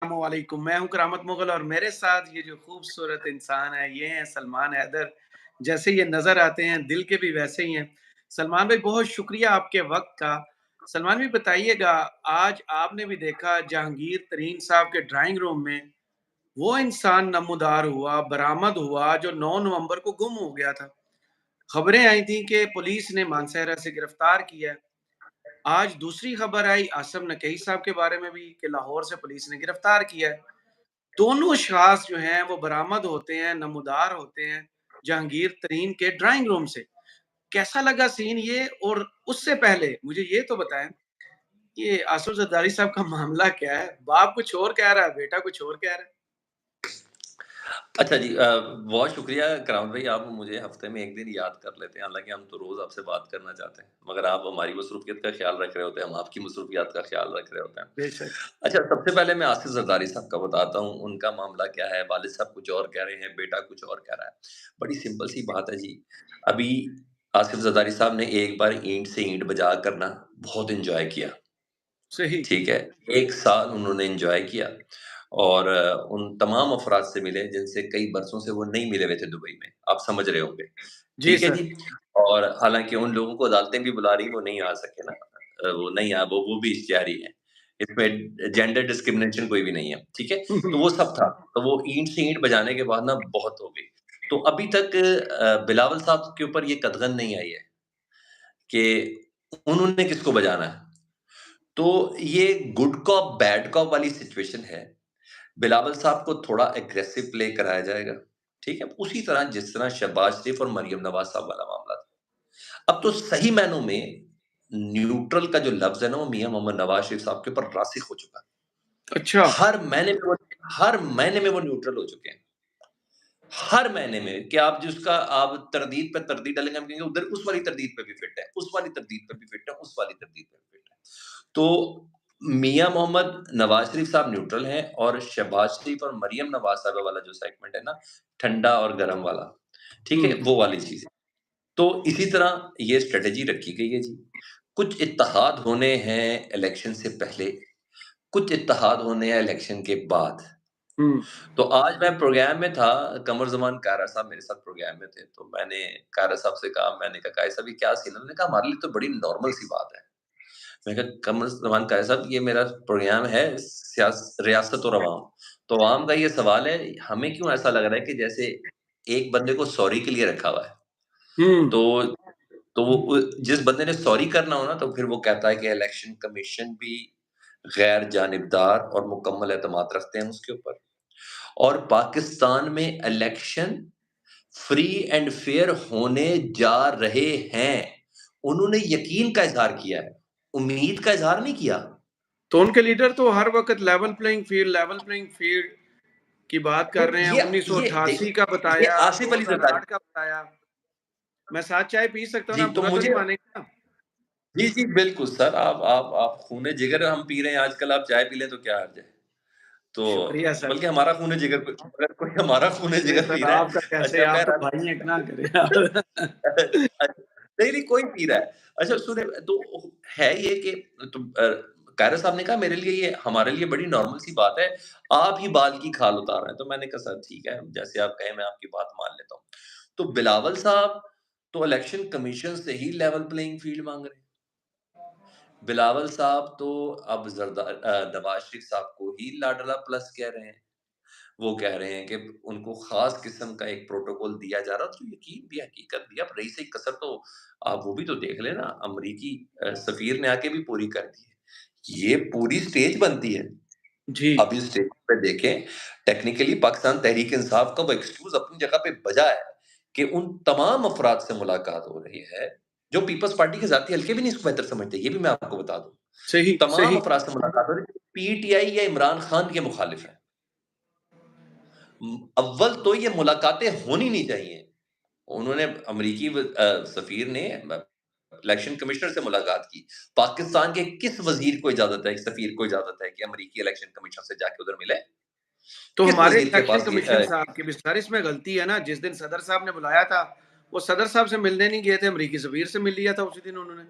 वालेकुम, मैं हूँ करामत मुग़ल और मेरे साथ ये जो खूबसूरत इंसान है, ये हैं सलमान हैदर। जैसे ये नज़र आते हैं, दिल के भी वैसे ही हैं। सलमान भाई बहुत शुक्रिया आपके वक़्त का। सलमान भाई बताइएगा, आज आपने भी देखा जहांगीर तरीन साहब के ड्राइंग रूम में, वो इंसान नमूदार हुआ, बरामद हुआ जो 9 नवंबर को गुम हो गया था। खबरें आई थी कि पुलिस ने मानसहरा से गिरफ्तार किया है। आज दूसरी खबर आई आसिम नकई साहब के बारे में भी कि लाहौर से पुलिस ने गिरफ्तार किया है। दोनों अशख़ास जो हैं वो बरामद होते हैं, नमूदार होते हैं जहांगीर तरीन के ड्राइंग रूम से। कैसा लगा सीन ये? और उससे पहले मुझे ये तो बताएँ, ये आसिफ ज़रदारी साहब का मामला क्या है? बाप कुछ और कह रहा है, बेटा कुछ और कह रहा है। अच्छा जी बहुत शुक्रिया करामत भाई आप मुझे हफ़्ते में 1 दिन याद कर लेते हैं, हालाँकि हम तो रोज़ आपसे बात करना चाहते हैं, मगर आप हमारी मसरूफ़ियत का ख़्याल रख रहे होते हैं, हम आपकी मसरूफ़ियत का ख़्याल रख रहे होते हैं। बेशक। अच्छा सबसे पहले मैं आसिफ ज़रदारी साहब का बताता हूँ, उनका मामला क्या है, वालिद साहब कुछ और कह रहे हैं, बेटा कुछ और कह रहा है। बड़ी सिंपल सी बात है जी, अभी आसिफ ज़रदारी साहब ने एक बार ईंट से ईंट बजा कर ना बहुत एन्जॉय किया। सही। ठीक है, 1 साल उन्होंने एन्जॉय किया और उन तमाम अफ़राद से मिले जिनसे कई बरसों से वो नहीं मिले हुए थे दुबई में, आप समझ रहे होंगे। जी ठीक है सर। जी? और हालाँकि उन लोगों को अदालतें भी बुला रही, वो नहीं आ सके ना वो नहीं आ वो भी इख्तियारी है। इसमें जेंडर डिस्क्रिमिनेशन कोई भी नहीं है, ठीक है? तो वो सब था, तो वो ईंट से ईंट बजाने के बाद ना बहुत हो गई। तो अभी तक बिलावल साहब के ऊपर ये कदगन नहीं आई है कि उन्होंने किसको बजाना है। तो ये गुड कॉप बैड कॉप वाली सिचुएशन है। बिलावल साहब को थोड़ा एग्रेसिव प्ले कराया जाएगा, ठीक है? उसी तरह जिस तरह शहबाज शरीफ और मरियम नवाज़ साहब वाला मामला था। अब तो सही मायनों में न्यूट्रल का जो लफ्ज़ है ना, वो मियाँ मोहम्मद नवाज़ शरीफ साहब के ऊपर रासिख़ हो चुका है। अच्छा। हर महीने में वो न्यूट्रल हो चुके हैं। हर महीने में कि आप जिसका आप तरदीद पे तरदीद डालेंगे, हम कहेंगे उधर उस वाली तरदीद पे भी फिट है, उस वाली तरदीद पे भी फिट है, उस वाली तरदीद पे भी फिट है। तो मियाँ मोहम्मद नवाज़ शरीफ साहब न्यूट्रल हैं और शहबाज शरीफ और मरियम नवाज़ साहिबा वाला जो सेगमेंट है ना, ठंडा और गरम वाला, ठीक है? हुँ। वो वाली चीज़ है। तो इसी तरह ये स्ट्रैटेजी रखी गई है जी। कुछ इत्तेहाद होने हैं इलेक्शन से पहले, कुछ इत्तेहाद होने हैं इलेक्शन के बाद। हुँ। तो आज मैं प्रोग्राम में था, कमर ज़मान कायरा साहब मेरे साथ प्रोग्राम में थे, तो मैंने कायरा साहब से कहा, मैंने कहा, "कायरा साहब ये क्या सीन है?" उन्होंने कहा, "हमारे लिए तो बड़ी नॉर्मल सी बात है।" मैंने कहा, "कमर ज़मान कायरा साहब ये मेरा प्रोग्राम है रियासत और अवाम, तो अवाम का ये सवाल है, हमें क्यों ऐसा लग रहा है कि जैसे एक बंदे को सॉरी के लिए रखा हुआ है?" हुँ। तो तो वो जिस बंदे ने सॉरी करना हो ना, तो फिर वो कहता है कि इलेक्शन कमीशन भी गैर जानिबदार और मुकम्मल एतमाद रखते हैं उसके ऊपर। और पाकिस्तान में इलेक्शन फ्री एंड फेयर होने जा रहे हैं। उन्होंने यकीन का इज़हार किया है, उम्मीद का इज़हार नहीं किया। तो उनके लीडर तो हर वक़्त लेवल प्लेइंग फील्ड की बात तो कर रहे हैं, ये देख 1988 का ये बताया, आसिफ अली ज़रदारी 2008 का बताया। मैं साथ चाय पी सकता हूँ जी, ना, तो बुरा तो नहीं मुझे मानेंगे ना? जी, जी, बिल्कुल सर, आप खून-ए-जिगर हम पी रहे हैं आजकल, आप चाय पी लें तो क्या हर्ज है? तो शुक्रिया सर। बल्कि हमारा खून-ए-जिगर अगर कोई हमारा नहीं खून-ए-जिगर पी सर, रहा है, आपका कैसे? अच्छा आप तो बहरहाल भाई हैं, इतना करें आप। नहीं, नहीं, कोई पी रहा है। अच्छा सुने तो है ये कि तो कायरा साहब ने कहा मेरे लिए ये हमारे लिए बड़ी नॉर्मल सी बात है, आप ही बाल की खाल उतार रहे हैं। तो मैंने कहा सर ठीक है, जैसे आप कहें मैं आपकी बात मान लेता हूँ। तो बिलावल साहब तो इलेक्शन कमीशन से ही लेवल प्लेइंग फील्ड माँग रहे हैं। बिलावल साहब तो अब नवाज़ शरीफ साहब को ही लाडला प्लस कह रहे हैं। वो कह रहे हैं कि उनको ख़ास किस्म का एक प्रोटोकॉल दिया जा रहा है, तो यकीन भी हकीकत भी अब रईस कसर तो आप वो भी तो देख लें ना, अमरीकी सफ़ीर ने आके भी पूरी कर दी है। ये पूरी स्टेज बनती है। जी। अब इस स्टेज पे देखें, टेक्निकली पाकिस्तान तहरीक-ए-इंसाफ का वो एक्सक्यूज़ अपनी जगह पे बजा है कि उन तमाम अफ़राद से मुलाकात हो रही है, जो पीपल्स पार्टी के ज़ाती हल्के भी नहीं इसको बेहतर समझते, ये भी मैं आपको बता दूँ। सही, तमाम सही। अफ़राद से मुलाकात हो रही है, पीटीआई या इमरान खान के मुखालिफ हैं। अव्वल तो ये मुलाकातें होनी नहीं चाहिए। उन्होंने अमरीकी सफ़ीर ने इलेक्शन कमिश्नर से मुलाकात की। पाकिस्तान के किस वज़ीर को इजाज़त है, सफ़ीर को इजाज़त है कि अमरीकी इलेक्शन कमिश्नर से जाके उधर मिले? तो किस हमारे वज़ीर के इलेक्शन पास ये कमीशन साहब की भी सर इसमें गलती है ना, जिस दिन सदर साहब ने बुलाया था, वो सदर साहब से मिलने नहीं गए थे, अमरीकी सफ़ीर से मिल लिया था उसी दिन उन्होंने।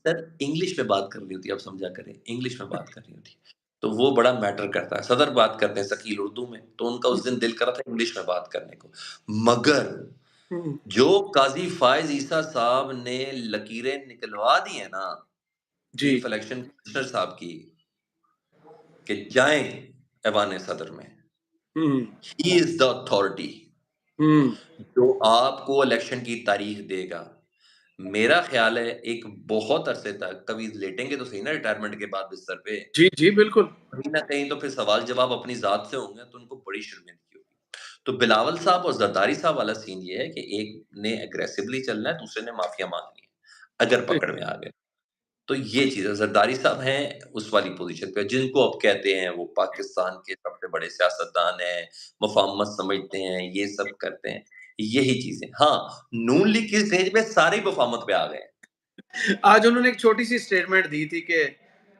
सर इंग्लिश में बात करनी होती है, आप समझा करें, इंग्लिश में बात करनी होती है। तो वो बड़ा मैटर करता है। सदर बात करते हैं शकील उर्दू में, तो उनका हुँ, उस दिन दिल करा था इंग्लिश में बात करने को। मगर हुँ, जो काज़ी फ़ाइज़ ईसा साहब ने लकीरें निकलवा दी हैं ना, जी। चीफ इलेक्शन कमिश्नर साहब की, कि जाएँ ऐवान सदर में। हुँ, ही इज़ द अथॉरिटी हुँ, जो आपको इलेक्शन की तारीख देगा। मेरा ख़्याल है एक बहुत अरसे तक कभी लेटेंगे तो सही ना रिटायरमेंट के बाद बिस्तर पे, जी, जी, बिल्कुल। कहीं न कहीं तो फिर सवाल-जवाब अपनी ज़ात से होंगे, तो उनको बड़ी शर्मिंदगी होगी। तो बिलावल साहब और ज़रदारी साहब वाला सीन ये है कि एक ने एग्रेसिवली चलना है, दूसरे ने माफ़िया माँगनी है, अगर जी, पकड़ में आ गए। तो ये चीज़ है, ज़रदारी साहब हैं उस वाली पोज़ीशन पे, जिनको अब कहते हैं वो पाकिस्तान के सबसे बड़े सियासतदान हैं, मफ़ाहमत समझते हैं, ये सब करते हैं, यही चीज़ें। हाँ, नून लीग की स्टेज पे सारे ही मफ़ाहमत पे आ गए हैं। आज उन्होंने एक छोटी-सी स्टेटमेंट दी थी कि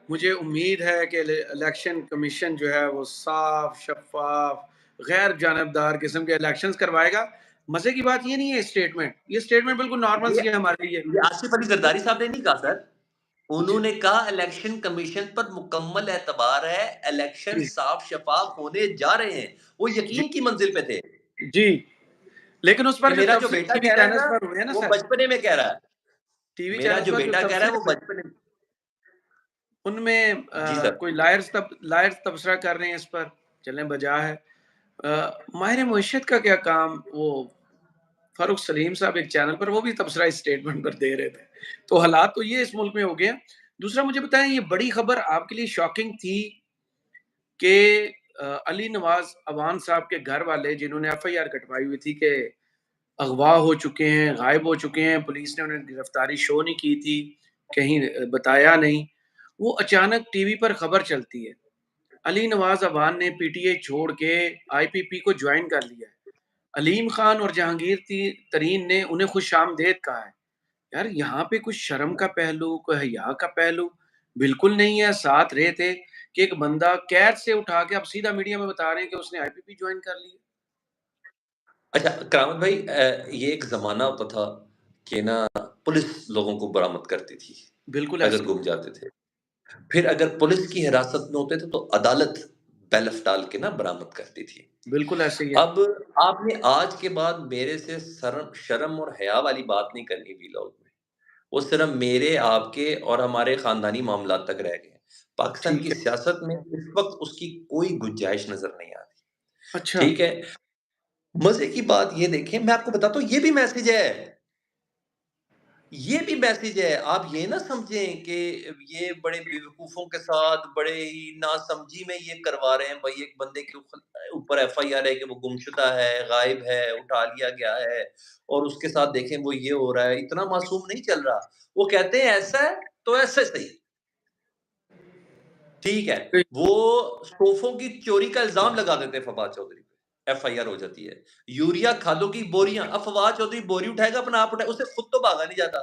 मुझे उम्मीद है कि इलेक्शन कमीशन जो है वो साफ, शफ़ाफ, गैर जानबदार किस्म के इलेक्शंस करवाएगा। मज़े की बात ये नहीं है स्टेटमेंट, ये स्टेटमेंट बिल्कुल नॉर्मल ये सी है हमारे लिए। ये आसिफ अली ज़रदारी साहब ने नहीं कहा सर। जी, उन्होंने कहा इलेक्शन कमीशन पर मुकम्मल एतबार है, इलेक्शन जी, साफ शफ़ाफ होने जा रहे हैं। वो जी, यकीन की मंज़िल पे थे जी। लेकिन उस कि पर जो मेरा जो तफसील बेटा टीवी कह रहा है चैनल्स ना, पर हुए हैं ना वो सर, बचपने में कह रहा है। टीवी मेरा चैनल्स जो पर जो बेटा कह रहा है वो तबसरे बचपने में। उनमें जी सर। कोई लायर्स तबसरा कर रहे हैं इस पर, चलें बजा है। माहिर मईशत का क्या काम, वो फारूक सलीम साहब एक चैनल पर वो भी तबसरा इस स्टेटमेंट पर दे रहे थे। तो हालात तो ये इस मुल्क में हो गए हैं। दूसरा मुझे बताएँ, ये बड़ी खबर आपके लिए शॉकिंग थी कि अली नवाज़ अवान साहब के घर वाले जिन्होंने एफआईआर कटवाई हुई थी कि अगवा हो चुके हैं, गायब हो चुके हैं, पुलिस ने उन्हें गिरफ्तारी शो नहीं की थी, कहीं बताया नहीं। वो अचानक टीवी पर खबर चलती है, अली नवाज़ अवान ने पीटीआई छोड़ के आईपीपी को जॉइन कर लिया है। अलीम खान और जहांगीर तरीन ने उन्हें खुशामदीद कहा है। यार यहाँ पे कुछ शर्म का पहलू, कोई हया का पहलू बिल्कुल नहीं है। साथ रहे थे कि एक बंदा कैद से उठा के अब सीधा मीडिया में बता रहे हैं कि उसने आईपीपी जॉइन कर ली है। अच्छा करामत भाई ये एक ज़माना होता था कि ना पुलिस लोगों को बरामद करती थी, बिल्कुल अगर ऐसे ही गुम जाते थे। फिर अगर पुलिस की हिरासत में होते थे तो अदालत बैलफ डाल के ना बरामद करती थी। है, बिल्कुल ऐसे ही है। अब आपने आज के बाद मेरे से शर्म और हया वाली बात नहीं करनी वीलॉग में। वो सिर्फ़ मेरे, आपके और हमारे ख़ानदानी मामलात तक रह गए हैं। पाकिस्तान की ठीक है। सियासत में इस वक़्त उसकी कोई गुंजाइश नज़र नहीं आती। अच्छा, ठीक है? मज़े की बात ये देखें, मैं आपको बताता हूँ ये भी मैसेज है। ये भी मैसेज है। आप ये ना समझें कि ये बड़े बेवकूफ़ों के साथ, बड़े ही नासमझी में ये करवा रहे हैं भई एक बंदे के ऊपर एफआईआर है कि वो गुमशुदा है, गायब है, उठा लिया गया है और उसके साथ देखें वो ये हो रहा है, इतना मासूम नहीं चल रहा। वो कहते हैं ऐसा है, तो ऐसे सही, ठीक है। तो वो सोफ़ों की चोरी का इल्ज़ाम लगा देते हैं फवाद चौधरी पे, एफआईआर हो जाती है। यूरिया खादों की बोरियाँ, अब फवाद चौधरी बोरी उठाएगा अपना आप उठाए उसे खुद तो भागा नहीं जाता।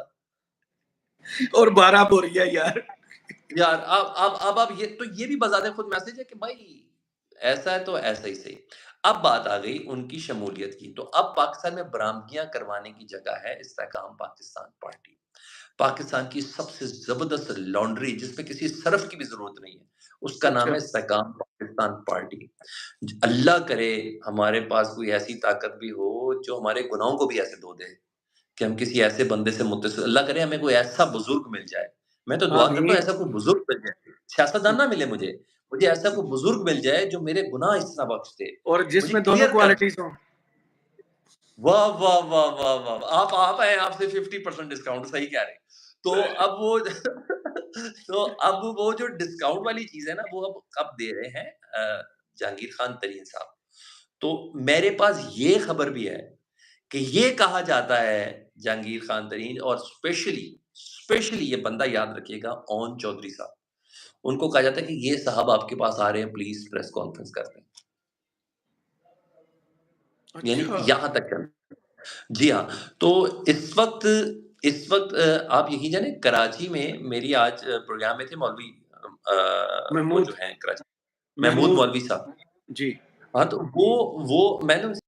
और 12 बोरियां यार। यार अब आप ये भी बज़ाते खुद मैसेज है कि भाई ऐसा है तो ऐसा ही सही। अब बात आ गई उनकी शमूलियत की, तो अब पाकिस्तान में बरामदगियाँ करवाने की जगह है इस्तेहकाम पाकिस्तान पार्टी। पाकिस्तान की सबसे ज़बरदस्त लॉन्ड्री जिसमें किसी सर्फ़ की भी ज़रूरत नहीं है, उसका नाम अच्छा, है इस्तेहकाम पाकिस्तान पार्टी। अल्लाह करे हमारे पास कोई ऐसी ताकत भी हो जो हमारे गुनाहों को भी ऐसे धो दे। कि हम किसी ऐसे बंदे से मुत्तसिल अल्लाह करे हमें कोई ऐसा बुज़ुर्ग मिल जाए। मैं तो दुआ करता हूँ आमीन। ऐसा कोई बुज़ुर्ग मिल जाए। सियासतदान ना मिले मुझे, मुझे ऐसा कोई बुज़ुर्ग मिल जाए जो मेरे गुनाह इस तरह बख्श दे, और मुझे जिसमें दोनों क्लियर कर दे। क्वालिटीज़ हों। वाह, वाह, वाह, वाह, वाह! आप हैं आपसे 50% डिस्काउंट सही कह रहे हैं। तो अब वो तो अब वो जो डिस्काउंट वाली चीज़ है ना वो अब दे रहे हैं जहांगीर खान तरीन साहब। तो मेरे पास ये खबर भी है कि ये कहा जाता है जहांगीर खान तरीन और स्पेशली स्पेशली ये बंदा याद रखिएगा ओन चौधरी साहब। उनको कहा जाता है कि ये साहब आपके पास आ रहे हैं प्लीज़ प्रेस कॉन्फ्रेंस करते हैं। यानी अच्छा, यहाँ तक चल जी हाँ, तो इस वक़्त आप यकीन जाने कराची में मेरी आज प्रोग्राम में थे मौलवी वो जो महमूद हैं कराची महमूद महमूद मौलवी साहब। जी। हाँ, तो वो मैंने उनसे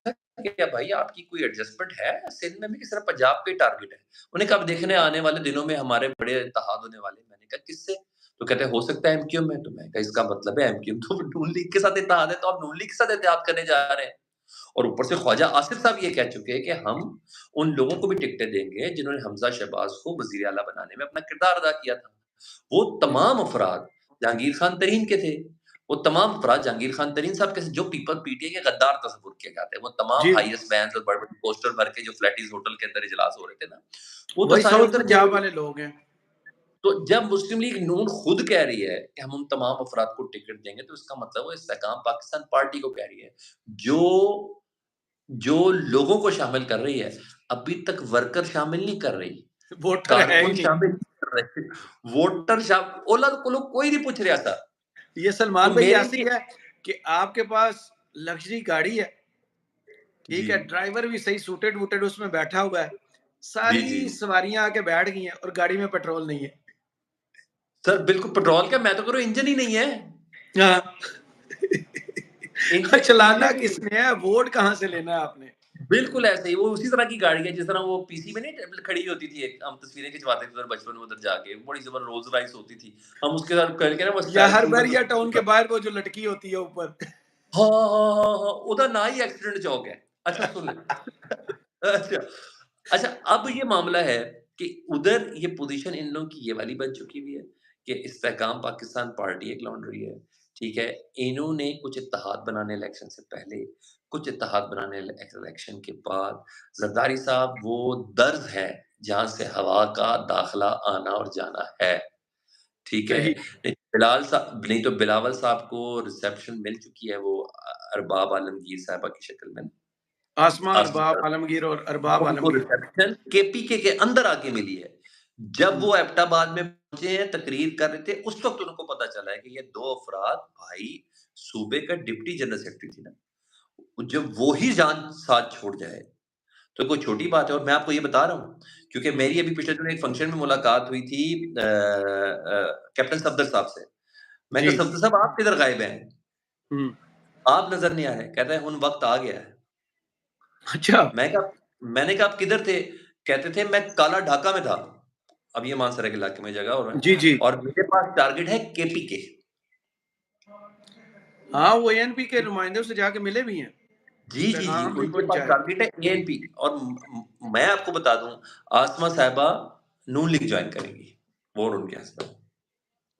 पूछा कि भाई आपकी कोई एडजस्टमेंट है सिंध में भी कि सिर्फ़ पंजाब पे ही टारगेट है? उन्होंने कहा अब देखने आने वाले दिनों में हमारे बड़े इत्तेहाद होने वाले हैं। मैंने कहा किससे? तो कहते हैं हो सकता है एमक्यूएम में, तो मैं कहा इसका मतलब है एमक्यूएम तो नून लीग के साथ इत्तेहाद है, तो आप नून लीग के साथ इत्तेहाद करने जा रहे हैं। और ऊपर से ख्वाजा आसिफ साहब ये कह चुके हैं कि हम उन लोगों को भी टिकटें देंगे जिन्होंने हमजा शहबाज को वज़ीर आला बनाने में अपना किरदार अदा किया था। वो तमाम अफ़राद जहांगीर खान तरीन के थे। वो तमाम अफ़राद जहांगीर खान तरीन साहब के जो पीपल पीटीआई के गद्दार तस्वुर किए जाते हैं। वो तमाम जी, हाईएस्ट बैंड्स और बड़े-बड़े पोस्टर भर के जो फ्लैटीज़ होटल के अंदर इजलास हो रहे थे ना, वो तो वही सारे साउथ उधर थे। पंजाब वाले लोग हैं। तो जब मुस्लिम लीग नून खुद कह रही है कि हम उन तमाम अफ़राद को टिकट देंगे, तो इसका मतलब वो इस्तेहकाम पाकिस्तान पार्टी को कह रही है। जो जो लोगों को शामिल कर रही है, अभी तक वर्कर शामिल नहीं कर रही, वोटर है ही कारकुन नहीं। शामिल नहीं कर रहे, वोटर ओला को लोग कोई नहीं पूछ रहा था। ये तो सलमान भाई मेरे ऐसी लिए है कि आपके पास लग्ज़री गाड़ी है, ठीक जी। है, ड्राइवर भी सही सूटेड-वूटेड उसमें बैठा हुआ है, जी, जी। सारी सवारियाँ आके बैठ गई हैं और गाड़ी में पेट्रोल नहीं है। सर बिल्कुल पेट्रोल का मैं तो कह रहा हूँ इंजन ही नहीं है। हाँ। चलाना इंजन ही नहीं किसने है, वोट कहाँ से लेना है आपने? बिल्कुल ऐसे ही, वो उसी तरह की गाड़ी है जिस तरह वो पीसी में नहीं खड़ी होती थी एक, हम तस्वीरें खिंचवाते थे उधर बचपन में उधर जाके, बड़ी ज़बर रोल्स रॉयस होती थी। हम उसके साथ करके ना वो या हर सेल्फी में बैरिया टाउन के बाहर वो जो लटकी होती है ऊपर। हाँ, हाँ, हाँ, हाँ, उदा ना ही एक्सीडेंट चौक है। अच्छा सुन ले। अच्छा, अच्छा अब ये मामला है कि उधर ये पोज़ीशन इन लोगों की ये वाली बन चुकी हुई है कि इस्तेहकाम पाकिस्तान पार्टी एक लॉन्ड्री है, ठीक है? इन्होंने कुछ इत्तेहाद बनाने इलेक्शन से पहले, कुछ इत्तेहाद बनाने इलेक्शन के बाद, ज़रदारी साहब वो दर्ज है, जहाँ से हवा का दाखिला आना और जाना है। ठीक है? सही। नहीं तो बिलावल साहब को रिसेप्शन मिल चुकी है वो अरबाब आलमगीर साहिबा की शक्ल में। आसमां आसिफ अरबाब साहब आलमगीर और अरबाब उनको आलमगीर। रिसेप्शन केपीके के अंदर आके मिली है। जब हुँ, वो एबटाबाद में पहुँचे हैं, तकरीर कर रहे थे, उस वक़्त उनको पता चला है कि ये 2 अफ़राद भाई सूबे का डिप्टी जनरल सेक्रेटरी थे ना, जब वो ही जान साथ छोड़ जाए, तो कोई छोटी बात है और मैं आपको ये बता रहा हूँ, क्योंकि हुँ, मेरी अभी पिछले दिनों एक फंक्शन में मुलाकात हुई थी कैप्टन सफदर साहब से। मैं जी। कहा सफदर साहब आप किधर गायब हैं? हुँ, आप नज़र नहीं आ रहे। कहता है हुन वक़्त आ गया है। अच्छा। मैंने कहा आप किधर थे? कहते थे मैं काला ढाका में था। अब ये मानसरा के इलाके में जगह और है जी, जी। और मेरे पास टारगेट है केपीके। हाँ, वो एएनपी के नुमाइंदों से जाके मिले भी हैं। जी, जी, जी, पैगाम भी उनके पास पहुँचाए। टारगेट है एएनपी और मैं आपको बता दूँ आसमा साहिबा नून लीग जॉइन करेंगी, वो और उनके हस्बैंड।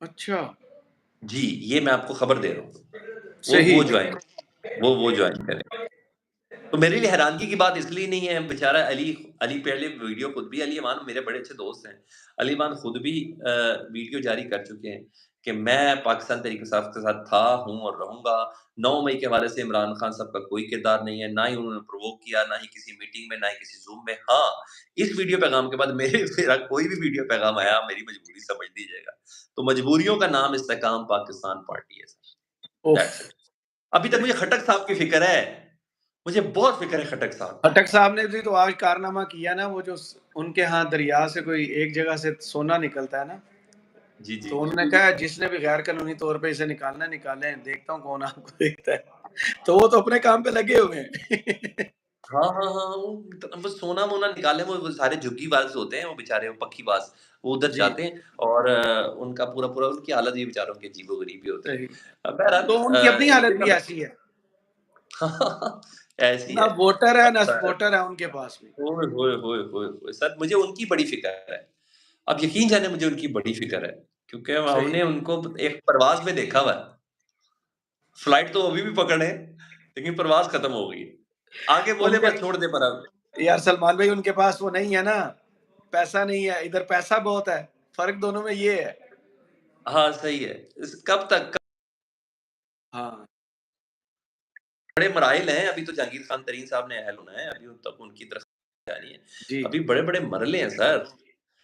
अच्छा, जी, ये मैं आपको खबर दे रहा हूँ। सही। वो जॉइन करें। तो मेरे लिए हैरानगी की बात इसलिए नहीं है, बेचारा अली अली पहले वीडियो खुद भी अली इमान मेरे बड़े अच्छे दोस्त हैं। अली इमान खुद भी वीडियो जारी कर चुके हैं कि मैं पाकिस्तान तहरीक-ए-इंसाफ के साथ था, हूँ और रहूँगा। 9 मई के हवाले से इमरान खान साहब का कोई किरदार नहीं है, ना ही उन्होंने प्रोवोक किया, ना ही किसी मीटिंग में, ना ही किसी ज़ूम में। हाँ, इस वीडियो पैगाम के बाद मेरा कोई भी वीडियो पैगाम आया, मेरी मजबूरी समझ लीजिएगा। तो मजबूरियों का नाम इस्तेहकाम पाकिस्तान पार्टी है सर, उफ़! That's it. अभी तक मुझे खट्टक साहब की फ़िक्र है। मुझे बहुत फ़िक्र है खट्टक साहब की। खट्टक साहब ने भी तो आज कारनामा किया ना, वो जो उनके यहाँ दरिया से कोई एक जगह से सोना निकलता है ना, जी, जी। तो उन्होंने कहा जिसने भी गैर कानूनी तौर पे इसे निकालना है निकालें, देखता हूँ कौन आपको देखता है। तो वो तो अपने काम पे लगे हुए हैं। हाँ, हाँ, हाँ, हाँ, वो बस सोना-वोना निकाले वो सारे झुग्गीबाज़ होते हैं वो बेचारे वो पक्कीबाज़, वो उधर जी, जाते हैं और उनका पूरा-पूरा उनकी हालत भी बेचारों की अजीबो-गरीब ही होती है। सही। बहरहाल तो उनकी अपनी एक हालत दिन भी मैं ऐसी है। ऐसी ना है। वोटर है, ना अच्छा, सपोर्टर है उनके पास भी। ओए होए होए होए होए! सर मुझे उनकी बड़ी फ़िक्र है। आप यकीन जानिए मुझे उनकी बड़ी फ़िक्र है, क्योंकि सही। हमने उनको एक प्रवास में देखा हुआ है। फ्लाइट तो अभी भी पकड़े हैं, लेकिन प्रवास खत्म हो गई है। आगे बोले उनके बस छोड़ दे पर अब यार सलमान भाई उनके पास वो नहीं है ना, पैसा नहीं है, इधर पैसा बहुत है। फ़र्क दोनों में ये है। हाँ, सही है। इस कब तक हाँ, बड़े मराइल हैं, अभी तो जहांगीर खान तरीन साहब ने अहल होना है, अभी तक उनकी दरख्वास्त जानी है। जी। अभी बड़े-बड़े मरले हैं सर,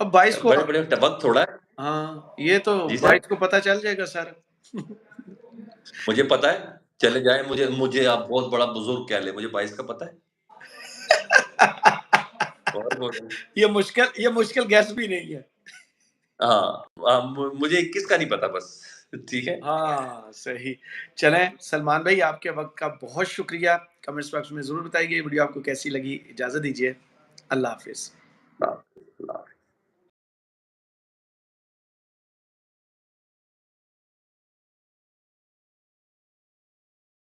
अब 22 को बड़े-बड़े वक़्त थोड़ा है। हाँ, ये तो जी सर, 22 को पता चल जाएगा सारा। मुझे पता है, चले जाएँ मुझे मुझे आप बहुत बड़ा बुज़ुर्ग कह लें, मुझे 22 का पता है। और बोलो ये मुश्किल गेस भी नहीं है। हाँ, मुझे 21 का नहीं पता बस, ठीक है? हाँ, सही। चलें सलमान भाई आपके वक़्त का बहुत शुक्रिया। कमेंट्स बॉक्स में ज़रूर बताइए ये वीडियो आपको कैसी लगी। इजाज़त दीजिए। अल्लाह हाफ़िज़। हाँ।